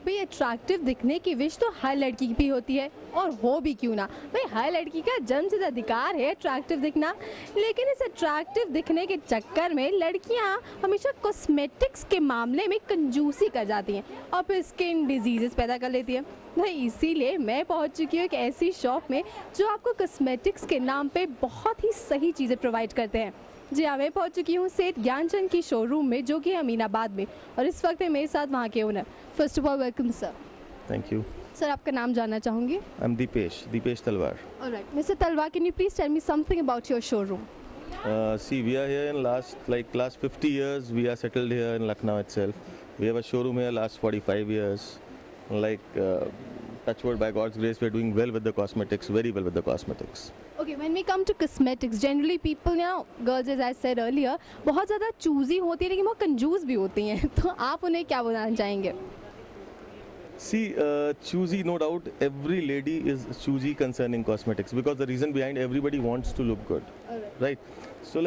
भाई अट्रैक्टिव दिखने की विश तो हर लड़की की भी होती है, और हो भी क्यों ना, भाई हर लड़की का जन्मसिद्ध अधिकार है अट्रैक्टिव दिखना। लेकिन इस अट्रैक्टिव दिखने के चक्कर में लड़कियां हमेशा कॉस्मेटिक्स के मामले में कंजूसी कर जाती हैं और फिर स्किन डिजीजेस पैदा कर लेती है। भाई इसीलिए मैं पहुंच चुकी हूँ एक ऐसी शॉप में जो आपको कॉस्मेटिक्स के नाम पे बहुत ही सही चीज़ें प्रोवाइड करते हैं। जी हाँ, मैं पहुंच चुकी हूँ सेठ ज्ञानचंद की शोरूम में जो कि है अमीनाबाद में, और इस वक्त है मेरे साथ वहाँ के owner. First of all welcome sir. Thank you. Sir आपका नाम जानना चाहूँगी? I'm Dipesh Talwar. Alright mister Talwar, can you please tell me something about your showroom? See, we are here in last 50 years. We are settled here in Lucknow itself. We have a showroom here last 45 years. Touchwood, by God's grace, we are doing well with the cosmetics, very well with the cosmetics. Okay, when we come to cosmetics, generally people now, girls as I said earlier, बहुत ज़्यादा choosy होती है लेकिन बहुत कंजूस भी होती हैं, तो आप उन्हें क्या बताना चाहेंगे? See, choosy, no doubt, every lady is choosy concerning cosmetics because the reason behind everybody wants to look good, right? So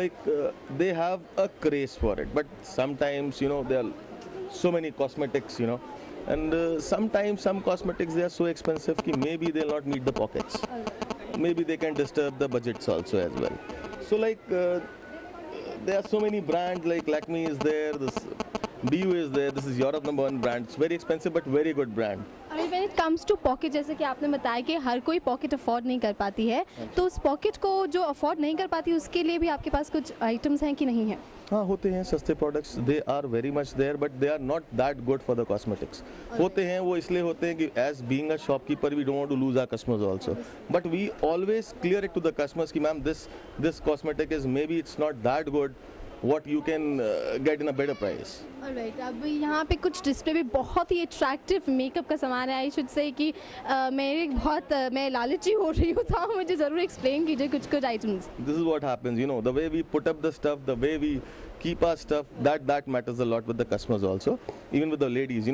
they have a craze for it, but sometimes there are so many cosmetics, and sometimes some cosmetics they are so expensive that maybe they'll not meet the pockets. Maybe they can disturb the budgets also as well. So there are so many brands like Lakme is there, this BU is there, this is Europe #1 brand. It's very expensive but very good brand. अभी when it comes to pocket, जैसे कि आपने बताया कि हर कोई pocket afford नहीं कर पाती है, तो उस पॉकेट को जो अफोर्ड नहीं कर पाती उसके लिए भी आपके पास कुछ आइटम्स हैं कि नहीं है? हाँ, होते हैं सस्ते products, they are very much there but they are not that good for the cosmetics. होते हैं, वो इसलिए होते हैं कि as being a shopkeeper we don't want to lose our customers also, but we always clear it to the customers कि ma'am this cosmetic is maybe it's not that good, what you can get in a better price. Alright, अब यहाँ पे कुछ display में बहुत ही attractive makeup का सामान है। आई शुड से कि मैं लालची हो रही हूँ, तो मुझे ज़रूर एक्सप्लेन कीजिए कुछ items. This is what happens, the way we put up the stuff, the way we keep our stuff, that matters a lot with the customers also. Even with the ladies,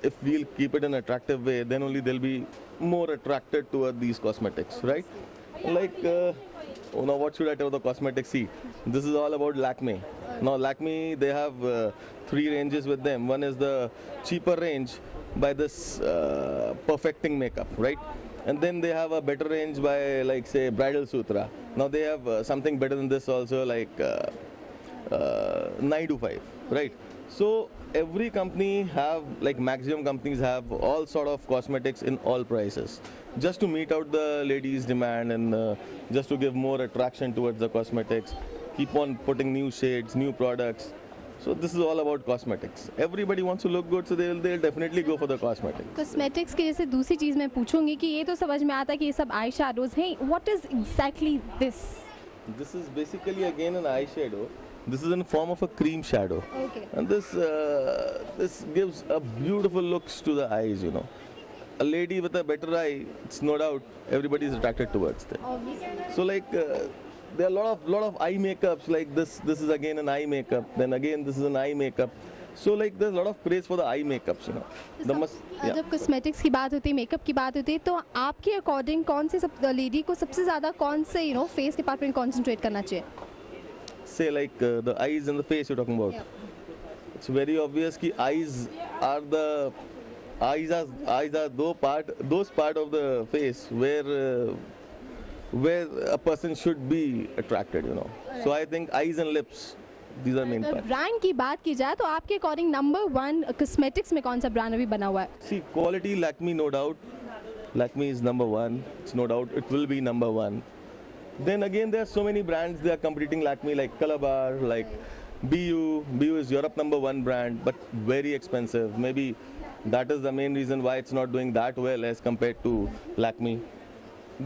if we'll keep it in an attractive way, then only they'll be more attracted toward these cosmetics, right? Now what should I tell the cosmetics? See, this is all about Lakme. Now Lakme, they have 3 ranges with them. One is the cheaper range by this perfecting makeup, right? And then they have a better range by say Bridal Sutra. Now they have something better than this also, like 9 to 5, right? So every company have, maximum companies have all sort of cosmetics in all prices, just to meet out the ladies' demand and just to give more attraction towards the cosmetics. Keep on putting new shades, new products. So this is all about cosmetics. Everybody wants to look good, so they'll definitely go for the cosmetics. Cosmetics की जैसे दूसरी चीज़ मैं पूछूंगी कि ये तो समझ में आता है कि ये सब आई शैडोज हैं, what is exactly this? This is basically again an eyeshadow. This is in form of a cream shadow. Okay. And this gives a beautiful looks to the eyes, A lady with a better eye, it's no doubt everybody is attracted towards that. Obviously. So there are lot of eye makeups like this. This is again an eye makeup. Then again this is an eye makeup. So there's a lot of craze for the eye makeups, जब cosmetics की बात होती है, makeup की बात होती है, तो आपके अकॉर्डिंग कौन से लेडी को सबसे ज़्यादा कौन से फेस डिपार्टमेंट कॉन्सेंट्रेट करना चाहिए? Say the eyes and the face you're talking about. Yeah. It's very obvious कि eyes are those part of the face where a person should be attracted, So I think eyes and lips, these are main parts. Brand की बात की जाए तो आपके according number 1 cosmetics में कौन सा ब्रांड अभी बना हुआ है? See, quality Lakme, no doubt. Lakme is number 1. It's no doubt it will be number 1. Then again, there are so many brands they are competing Lakme, like Calabar, like BU. BU is Europe #1 brand, but very expensive. Maybe that is the main reason why it's not doing that well as compared to Lakme.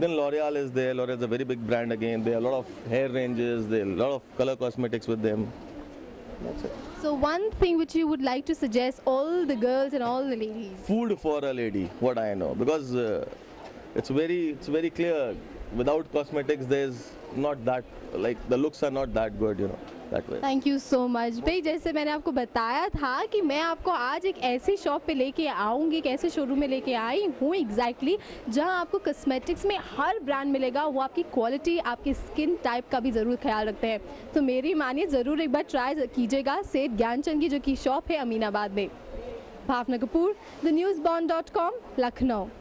Then L'Oreal is there. L'Oreal is a very big brand again. There are a lot of hair ranges. There are a lot of color cosmetics with them. That's it. So one thing which you would like to suggest all the girls and all the ladies? Food for a lady, what I know, because it's very clear. Without cosmetics, there's not that, the looks are not that good, that way. Thank you so much. भाई जैसे मैंने आपको बताया था कि मैं आपको आज एक ऐसी शॉप पे लेके आऊँगी, एक ऐसे शोरूम में लेके आई हूँ एग्जैक्टली, जहाँ आपको कॉस्मेटिक्स में हर ब्रांड मिलेगा, वो आपकी क्वालिटी, आपकी स्किन टाइप का भी ज़रूर ख्याल रखते हैं। तो मेरी मानिए ज़रूर एक बार ट्राई कीजिएगा सेठ ज्ञानचंद की जो कि शॉप है अमीनाबाद में। भावना कपूर, thenewsbond.com, Lucknow.